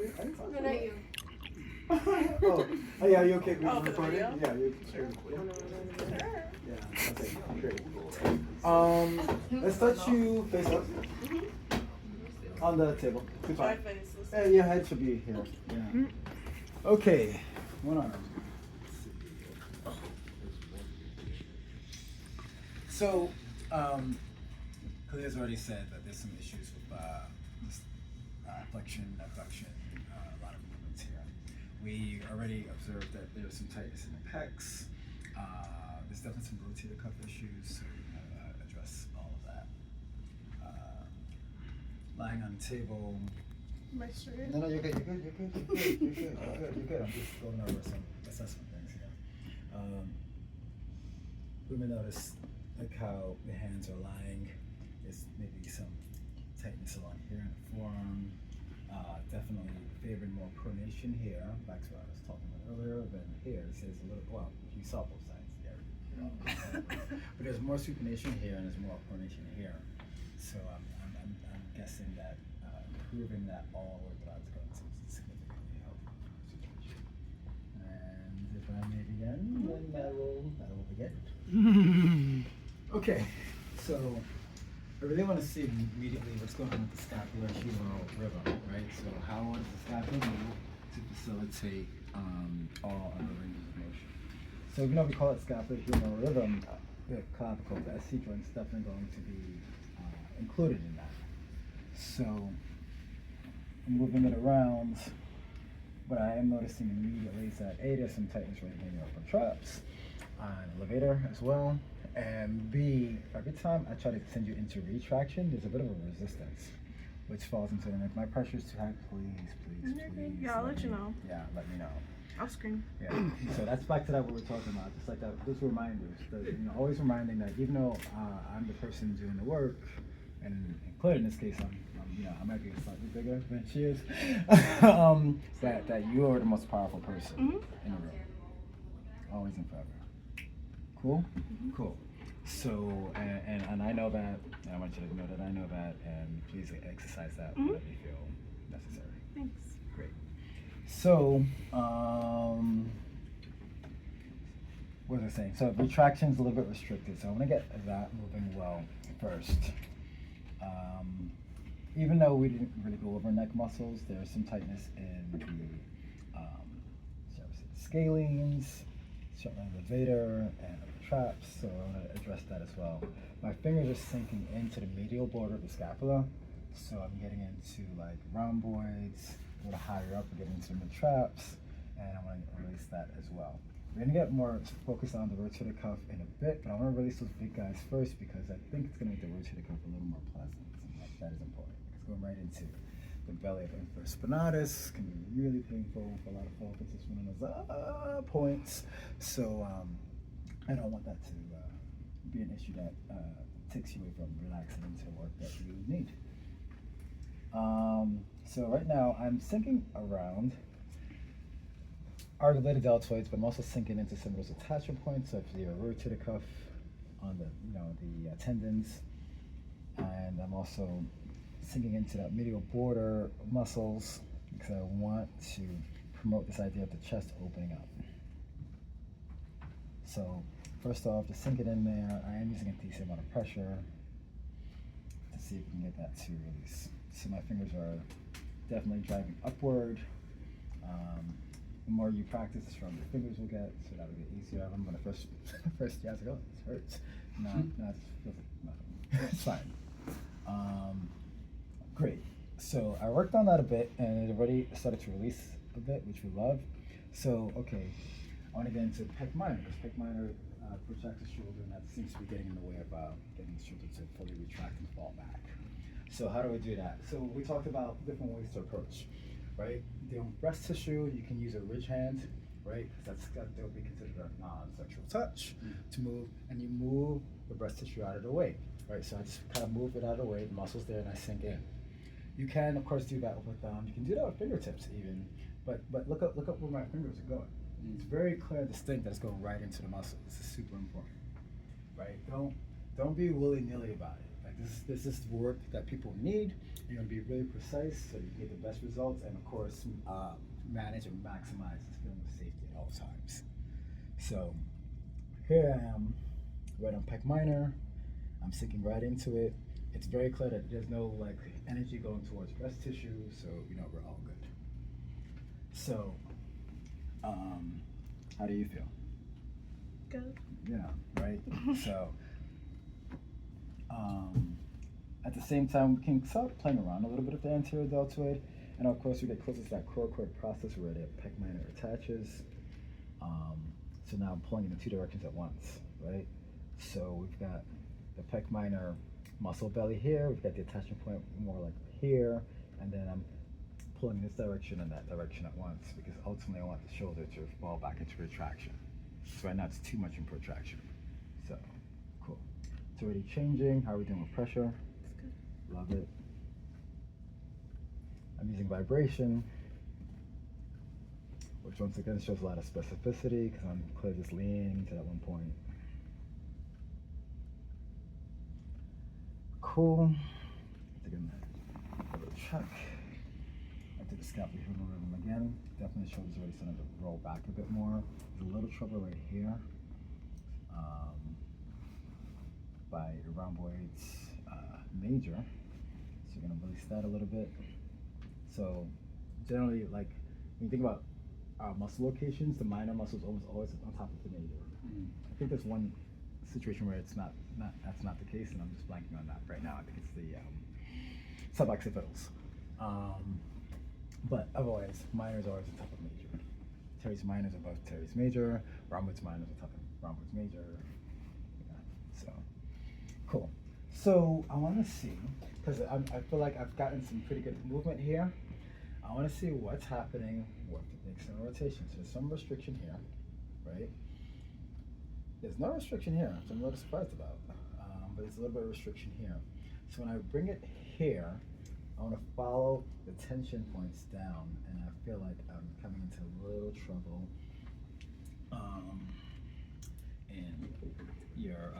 No, not you. Oh, yeah, you okay with Oh, for the recording? video? Yeah, you Sure. Yeah, okay, great. Let's touch you face up on the table. Good Try fine. faces. Hey, your head should be here. Yeah. Okay, one arm. So, Kalia's already said that there's some issues with this, flexion, abduction, a lot of movements here. We already observed that there's some tightness in the pecs. There's definitely some rotator cuff issues, so we're going to address all of that. Lying on the table. Am I straight? No, you're good, you're good, you're good, you're good, you're good, you're good. I'm just going over some assessment things here. We may notice like how the hands are lying. There's maybe some tightness along here in the forearm. Definitely favoring more pronation here, back to what I was talking about earlier, than here. It says a little, well, you saw both sides there. But there's more supination here and there's more pronation here. So I'm guessing that improving that all the way without going to significantly help. And if I may begin, then that will begin. Okay, so I really want to see immediately what's going on with the scapular-humeral rhythm, right? So how does the scapula move to facilitate all other ranges of motion? So even though we call it scapular-humeral rhythm, the clavicle, the SC joint is definitely going to be included in that. So moving it around, what I am noticing immediately is that A, there's some tightness right here in your upper traps, elevator as well. And B, every time I try to send you into retraction, there's a bit of a resistance, which falls into the neck. My pressure is too high. Please. Yeah, I'll let you know. Yeah, let me know. I'll scream. Yeah. So that's back to that what we're talking about. Just like that, those reminders. Always reminding that even though I'm the person doing the work, and clearly in this case I might be slightly bigger than she is, that you are the most powerful person in the room. Always and forever. Cool? Cool. So, and I know that, and I want you to know that I know that, and please exercise that whenever you feel necessary. Thanks. Great. So, what was I saying? So, retraction is a little bit restricted, so I want to get that moving well first. Even though we didn't really go over neck muscles, there's some tightness in the shall we say, scalenes, certainly the levator, and the traps, so I want to address that as well. My fingers are sinking into the medial border of the scapula, so I'm getting into like rhomboids, a little higher up, we're getting into the mid-traps, and I want to release that as well. We're going to get more focused on the rotator cuff in a bit, but I want to release those big guys first because I think it's going to make the rotator cuff a little more pleasant, and that is important. It's going right into the belly of infraspinatus. Can be really painful for a lot of folks. It's one of those points. So I don't want that to be an issue that takes you away from relaxing into work that you need. So right now I'm sinking around articulated deltoids, but I'm also sinking into some of those attachment points. So if you're rotator cuff on the the tendons, and I'm also sinking into that medial border muscles because I want to promote this idea of the chest opening up. So first off, just sink it in there. I am using a decent amount of pressure to see if we can get that to release. So my fingers are definitely driving upward. The more you practice, the stronger your fingers will get, so that'll get easier. I remember when I first yeah, I was like, oh, this hurts. No, it feels like nothing. It's fine. Great. So I worked on that a bit, and it already started to release a bit, which we love. So, okay, I want to get into pec minor, because pec minor protracts the shoulder, and that seems to be getting in the way of getting the shoulder to fully retract and fall back. So how do we do that? So we talked about different ways to approach, right? The breast tissue, you can use a ridge hand, right? That will be considered a non-sexual touch to move, and you move the breast tissue out of the way, right? So I just kind of move it out of the way, the muscle's there, and I sink in. You can, of course, do that with you can do that with fingertips even, but look up where my fingers are going. It's very clear and distinct that it's going right into the muscle. This is super important, right? Don't be willy-nilly about it. Like this is the work that people need. You're gonna be really precise so you can get the best results, and of course, manage and maximize this feeling of safety at all times. So here I am, right on pec minor. I'm sinking right into it. It's very clear that there's no like energy going towards breast tissue, so you know we're all good. So, how do you feel? Good. Yeah, right. So, at the same time, we can start playing around a little bit with the anterior deltoid, and of course, we get closer to that coracoid process where the pec minor attaches. So now I'm pulling in the two directions at once, right? So we've got the pec minor muscle belly here. We've got the attachment point more like here, and then I'm pulling this direction and that direction at once because ultimately I want the shoulder to fall back into retraction. So right now it's too much in protraction. So, cool. It's already changing. How are we doing with pressure? It's good. Love it. I'm using vibration, which once again shows a lot of specificity because I'm clearly just leaning to that one point. Cool. Again, a little check. I did the scapulohumeral rhythm again. Definitely shoulders already starting to roll back a bit more. There's a little trouble right here by your rhomboids major. So you're gonna release that a little bit. So generally, like when you think about muscle locations, the minor muscle is almost always on top of the major. I think there's one situation where it's that's not the case, and I'm just blanking on that right now. I think it's the suboccipitals. But otherwise, minor is always on top of major. Teres minor is above teres major. Rhomboids minor is on top of rhomboids major. Yeah, so cool. So I want to see, because I feel like I've gotten some pretty good movement here. I want to see what's happening with the external rotation. So there's some restriction here, right? There's no restriction here, which I'm a little surprised about, but there's a little bit of restriction here. So when I bring it here, I want to follow the tension points down, and I feel like I'm coming into a little trouble in your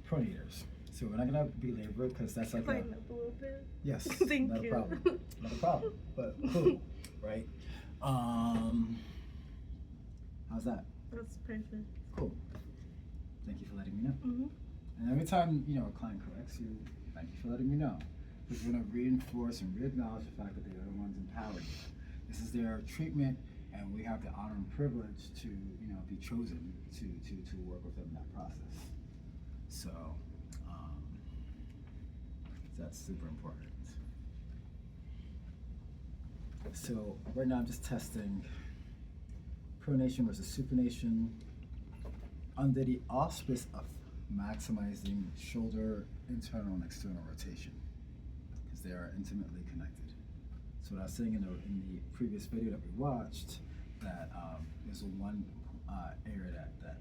pronators. So we're not going to belabor it because that's like Lighten up a little bit. yes, Thank not you. a problem, not a problem, but cool, right? How's that? That's perfect. Cool. Thank you for letting me know. Mm-hmm. And every time a client corrects you, thank you for letting me know. Because we're going to reinforce and re-acknowledge the fact that they are the ones empowered you. This is their treatment, and we have the honor and privilege to be chosen to work with them in that process. So that's super important. So right now I'm just testing pronation versus supination under the auspice of maximizing shoulder internal and external rotation because they are intimately connected. So what I was saying in the previous video that we watched, that there's one area that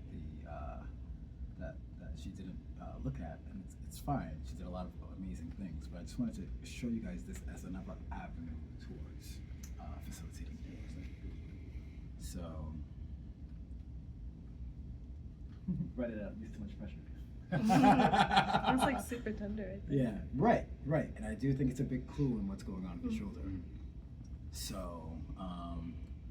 she didn't look at, and it's fine. She did a lot of amazing things, but I just wanted to show you guys this as another avenue towards facilitating healing. So, write it out. Use too much pressure. It's like super tender, I think. Yeah, right. And I do think it's a big clue in what's going on with the shoulder. So,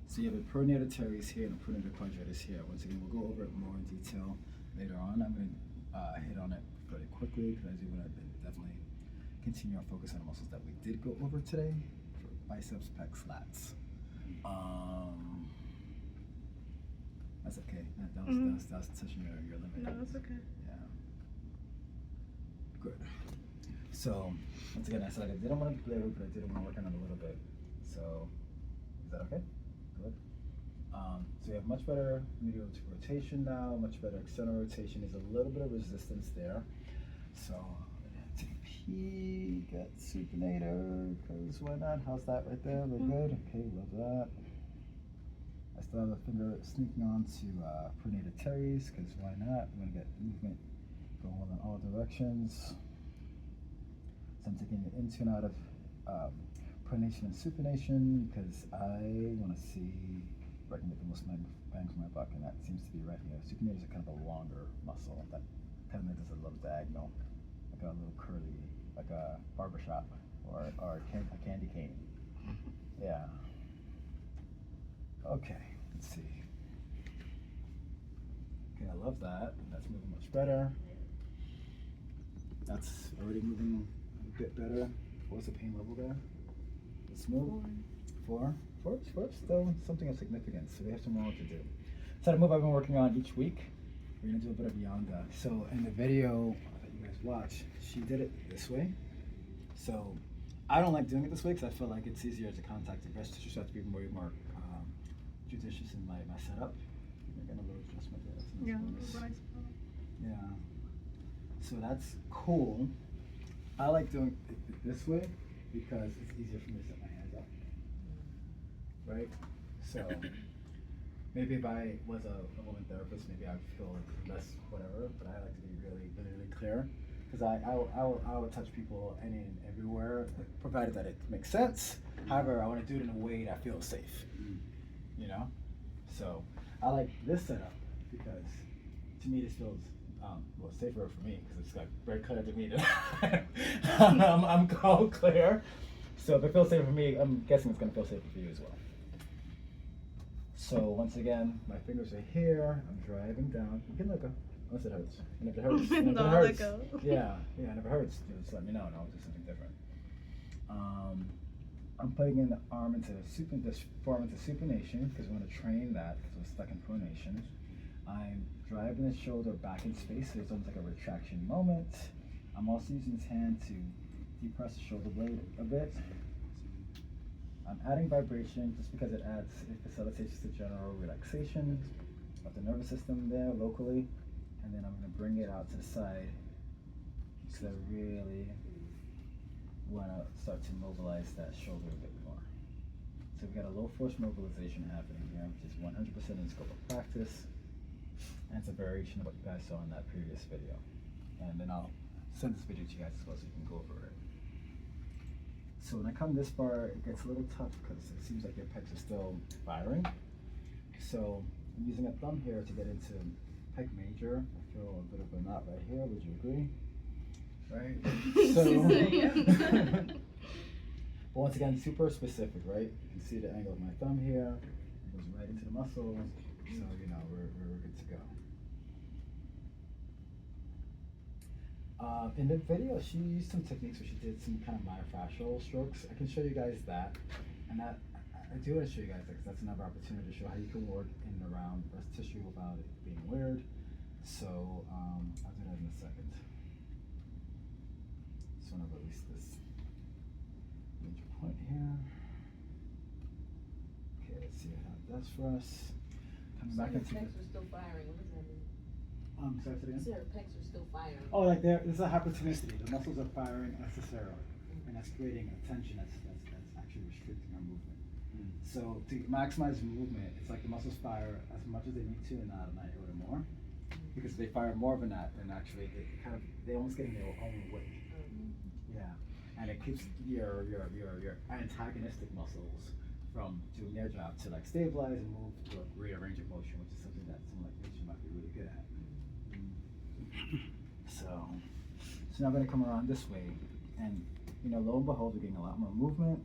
so you have a pronator teres here and a pronator quadratus here. Once again, we'll go over it more in detail later on. I'm going to hit on it very quickly because I do want to definitely continue our focus on the muscles that we did go over today for biceps, pecs, lats. That's okay. That was touching your limit. No, it's okay. Yeah. Good. So, once again, I said I didn't want to play with, but I did want to work on it a little bit. So, is that okay? Good. So we have much better medial rotation now, much better external rotation. There's a little bit of resistance there. So, take a peek at supinator, because why not? How's that right there? We're good? Okay, love that. I still have a finger sneaking on to pronator teres, because why not? We're going to get movement going in all directions. So I'm taking it into and out of pronation and supination because I want to see where I can get the most bang for my buck, and that seems to be right here. Supinators are kind of a longer muscle that kind of does a little diagonal, like a little curly like a barbershop or a candy cane. Yeah. Okay, let's see. Okay, I love that. That's moving much better. That's already moving a bit better. What's the pain level there? Smooth. 4. 4 is still something of significance, so we have some more to do. So the move I've been working on each week, we're gonna do a bit of Yanga. So in the video that you guys watch, she did it this way. So I don't like doing it this way because I feel like it's easier to contact the breast tissue, so I have to be way more judicious in my setup. I'm gonna little adjustment there. Yeah, Nice. what I saw. Yeah. So that's cool. I like doing it this way because it's easier for me to set my hands up. Right? So maybe if I was a woman therapist, maybe I'd feel less whatever, but I like to be really, really, really clear. Because I will touch people any and everywhere, provided that it makes sense. However, I want to do it in a way that feels safe. You know? So I like this setup because to me this feels well, safer for me because it's like very clear to me that I'm all clear. So if it feels safer for me, I'm guessing it's going to feel safer for you as well. So once again, my fingers are here. I'm driving down. You can let go. Unless it hurts. And if it hurts, and if No, it let hurts, go. yeah, and if it hurts, just let me know and I'll do something different. I'm putting in the arm into this form into supination because we want to train that because we're stuck in pronation. I'm driving the shoulder back in space, so it's almost like a retraction moment. I'm also using this hand to depress the shoulder blade a bit. I'm adding vibration just because it facilitates just a general relaxation of the nervous system there locally. And then I'm going to bring it out to the side because I really want to start to mobilize that shoulder a bit more. So we've got a low force mobilization happening here, which is 100% in the scope of practice. And it's a variation of what you guys saw in that previous video. And then I'll send this video to you guys as well so you can go over it. So when I come this far, it gets a little tough because it seems like your pecs are still firing. So I'm using a thumb here to get into pec major. I feel a bit of a knot right here, would you agree? Right? So, but once again, super specific, right? You can see the angle of my thumb here. It goes right into the muscles. So, you know, we're good to go. In the video, she used some techniques where she did some kind of myofascial strokes. I can show you guys that. And that I do want to show you guys that because that's another opportunity to show how you can work in and around breast tissue without it being weird. So I'll do that in a second. Just want to release this major point here. Okay, let's see how that's for us. Coming back into pecs are still firing. What does that mean? Sorry, say it again? So her pecs are still firing. Oh, like this is a hypertonicity. The muscles are firing unnecessarily, and that's creating a tension that's actually restricting our movement. So to maximize movement, it's like the muscles fire as much as they need to and not a iota more. Because if they fire more than that, then actually they almost getting their own weight. Yeah, and it keeps your antagonistic muscles from doing their job to like stabilize and move to a greater range of motion, which is something that someone like you might be really good at. So now I'm gonna come around this way, and you know, lo and behold, we're getting a lot more movement.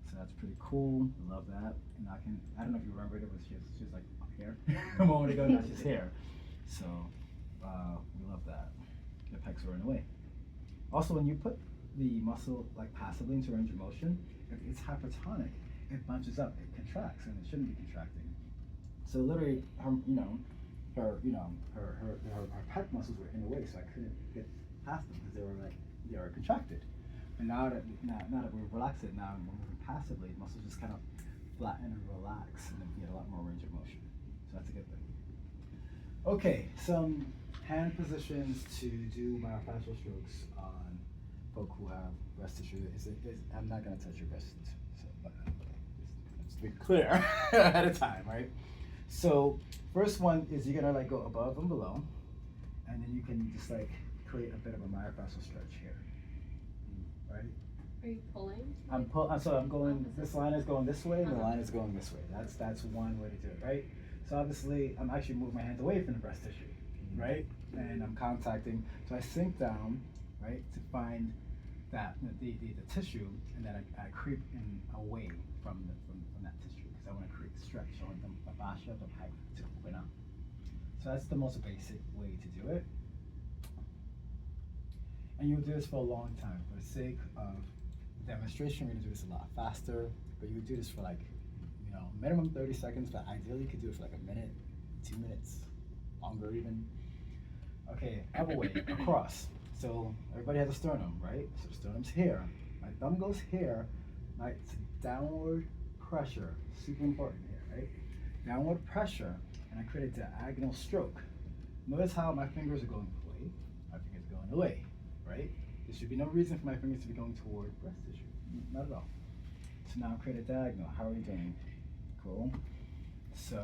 So that's pretty cool. I love that. And I don't know if you remember it was she was like up here a moment ago. Now she's here. So we love that. The pecs are in the way. Also, when you put the muscle like passively into range of motion, if it's hypertonic, it bunches up, it contracts, and it shouldn't be contracting. So literally, her pec muscles were in the way, so I couldn't get past them because they were contracted. And now that we're relaxed, now we're moving passively, the muscles just kind of flatten and relax, and then you get a lot more range of motion. So that's a good thing. Okay, some hand positions to do myofascial strokes on folk who have breast tissue. I'm not going to touch your breast, so let's be clear ahead of time, right? So first one is you're going to like go above and below, and then you can just like create a bit of a myofascial stretch here. Right? Are you pulling? So I'm going. This line is going this way, and the line is going this way. That's one way to do it, right? So obviously, I'm actually moving my hands away from the breast tissue, right? And I'm contacting. So I sink down, right? To find that the tissue, and then I creep in away from that tissue because I want to create stretch. I want the fascia, the pipe to open up. So that's the most basic way to do it. And you'll do this for a long time. For the sake of demonstration, we're gonna do this a lot faster, but you would do this for like, minimum 30 seconds, but ideally you could do it for like a minute, 2 minutes, longer even. Okay, other way, across. So everybody has a sternum, right? So sternum's here. My thumb goes here, right? It's downward pressure, super important here, right? Downward pressure, and I create a diagonal stroke. Notice how my fingers are going away, my fingers are going away, right? There should be no reason for my fingers to be going toward breast tissue, not at all. So now create a diagonal. How are we doing? Cool. So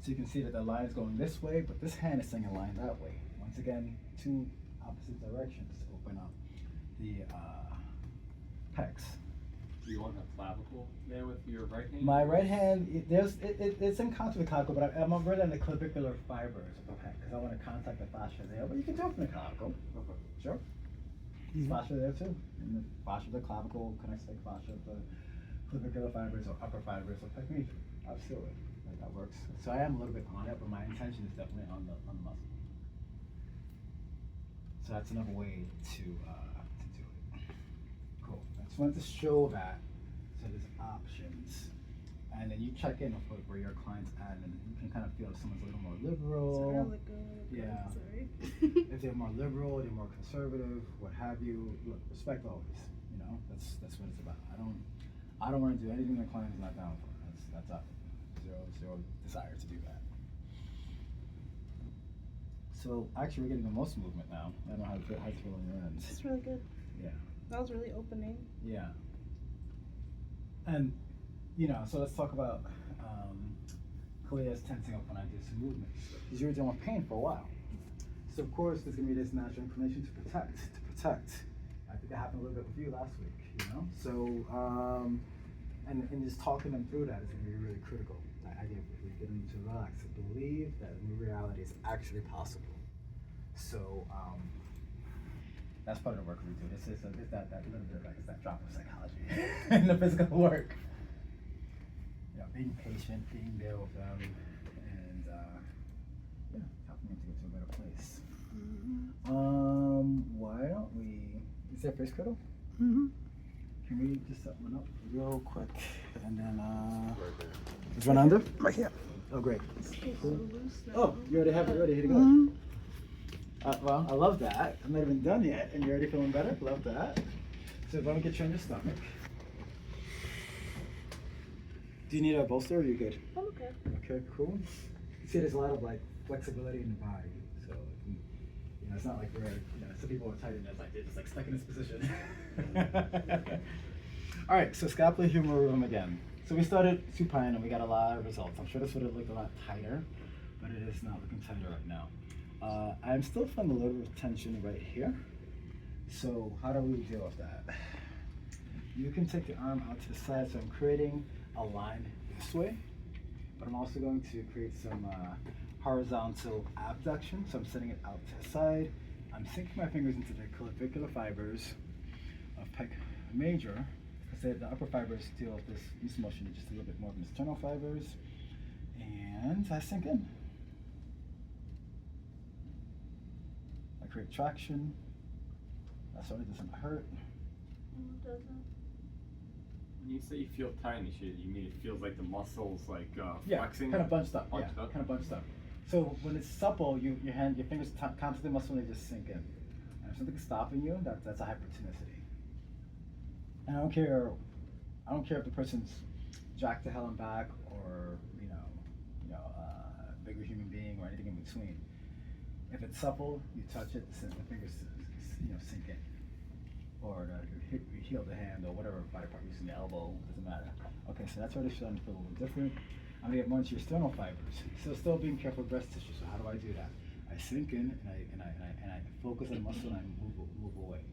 you can see that the line is going this way, but this hand is saying a line that way. Once again, two opposite directions to open up the pecs. Do you want a clavicle there with your right hand? My right hand, it's in contact with the clavicle, but I'm really on the clavicular fibers of the pec because I want to contact the fascia there. But you can do it from the clavicle. Okay. Sure. There's fascia there too. And the fascia of the clavicle connects to the fascia of the clavicular fibers or upper fibers of pec major. Absolutely. Right, that works. So I am a little bit on it, but my intention is definitely on the muscle. So that's another way to do it. Cool. I just wanted to show that. So there's options. And then you check in with where your client's at, and you can kind of feel if someone's a little more liberal. Yeah. Sorry. If they're more liberal, they're more conservative, what have you. Look, respect always. That's what it's about. I don't want to do anything the client's not down for. That's up. Zero desire to do that. So actually, we're getting the most movement now. I don't know how to feel on your ends. It's really good. Yeah. That was really opening. Yeah. And so let's talk about Kalia's tensing up when I do some movements. Because you were dealing with pain for a while. So of course there's gonna be this natural inclination to protect. I think that happened a little bit with you last week, So and just talking them through that is gonna be really critical. That idea of really getting them to relax and believe that new reality is actually possible. So that's part of the work we do. It's that little bit like it's that drop of psychology in the physical work. Being patient, being there with them, and helping them to get to a better place. Why don't we? Is there a face cuddle? Mm-hmm. Can we just set one up real quick, and then is one under? Right here. Oh, great. Cool. Oh, you already have it ready to go. Mm-hmm. Well, I love that. I'm not even done yet, and you're already feeling better. Love that. So if I don't get you on your stomach. Do you need a bolster or are you good? I'm okay. Okay, cool. You see there's a lot of like flexibility in the body. So it's not like we're some people are tight and they're just like stuck in this position. Alright, so scapular humeral rhythm again. So we started supine and we got a lot of results. I'm sure this would have looked a lot tighter, but it is not looking tighter right now. I'm still feeling a little bit of tension right here. So how do we deal with that? You can take the arm out to the side, so I'm creating a line this way, but I'm also going to create some horizontal abduction, so I'm sending it out to the side. I'm sinking my fingers into the clavicular fibers of pec major, because the upper fibers deal with this motion, just a little bit more of the sternal fibers, and I sink in. I create traction. That certainly doesn't hurt. It doesn't. When you say you feel tight and shit, you mean it feels like the muscles like Yeah, flexing? kind of bunched up. Bunched Yeah, up? kind of bunched up. So when it's supple, your fingers constantly muscle and they just sink in. And if something's stopping you, that's a hypertonicity. And I don't care if the person's jacked to hell and back or a bigger human being or anything in between. If it's supple, you touch it, the fingers sink in. Or you heel the hand or whatever body part you're using, the elbow, doesn't matter. Okay, so that's already starting to feel a little different. I'm gonna get more into your sternal fibers. So still being careful with breast tissue. So how do I do that? I sink in and I focus on the muscle and I move away.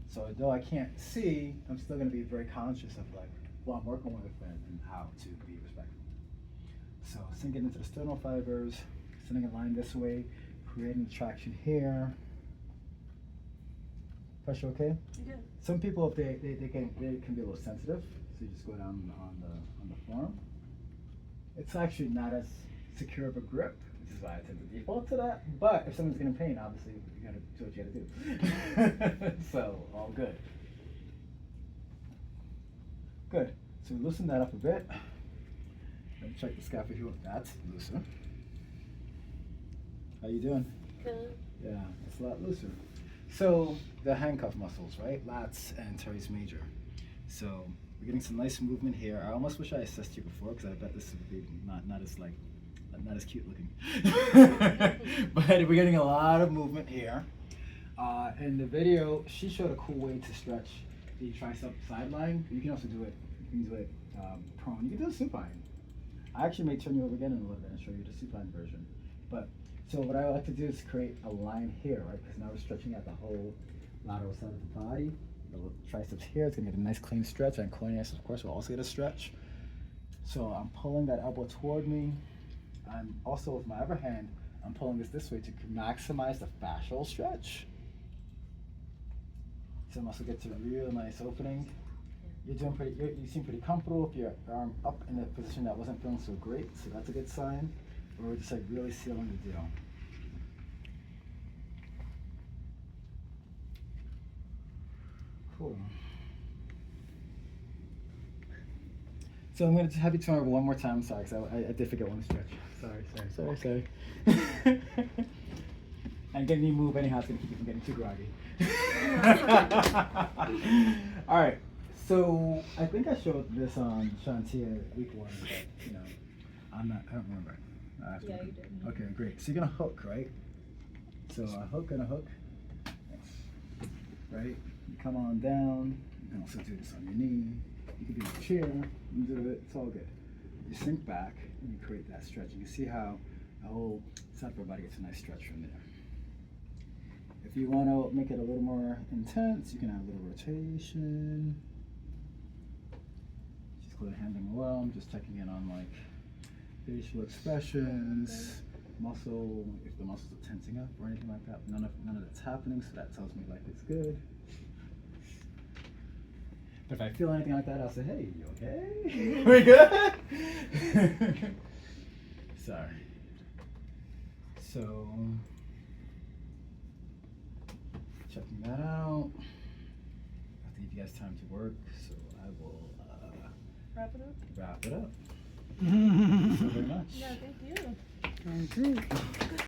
So though I can't see, I'm still gonna be very conscious of like who I'm working with and how to be respectful. So sinking into the sternal fibers, sending a line this way, creating traction here. Pressure okay? Yeah. Some people, if they can be a little sensitive, so you just go down on the forearm. It's actually not as secure of a grip, which is why I tend to default to that. But if someone's getting pain, obviously you gotta do what you gotta do. So all good. Good. So we loosen that up a bit. Let me check the scapula here. That's looser. How you doing? Good. Yeah, it's a lot looser. So the handcuff muscles, right? Lats and teres major. So we're getting some nice movement here. I almost wish I assessed you before because I bet this would be not as cute looking. But we're getting a lot of movement here. In the video, she showed a cool way to stretch the tricep side line. You can also do it. You can do it prone. You can do it supine. I actually may turn you over again in a little bit and show you the supine version. But so what I like to do is create a line here, right? Because now we're stretching out the whole lateral side of the body. The little triceps here, it's gonna get a nice clean stretch, and corneas, of course, will also get a stretch. So I'm pulling that elbow toward me. I'm also, with my other hand, I'm pulling this way to maximize the fascial stretch. So muscle gets a real nice opening. You're doing pretty. You seem pretty comfortable with your arm up in a position that wasn't feeling so great. So that's a good sign. We're just like really sealing the deal. Cool. So I'm going to have you turn over one more time. Sorry, because I did forget one stretch. Sorry. And getting you move anyhow is going to keep you from getting too groggy. All right. So I think I showed this on Shantia week 1, but you know, I don't remember. Yeah, you did. Okay, great. So you're gonna hook, right? So a hook and a hook. Right? You come on down. You can also do this on your knee. You can be in a chair. You can do it. It's all good. You sink back and you create that stretch. You can see how the whole side of our body gets a nice stretch from there. If you want to make it a little more intense, you can add a little rotation. She's clearly handling well. I'm just checking in on like facial expressions, muscle, if the muscles are tensing up or anything like that. None of that's happening, so that tells me like it's good. But if I feel anything like that, I'll say, hey, you okay? We good? Sorry. So, checking that out. I have to give you guys time to work, so I will Wrap it up? wrap it up. Thank you so very much. Yeah, thank you. Thank you.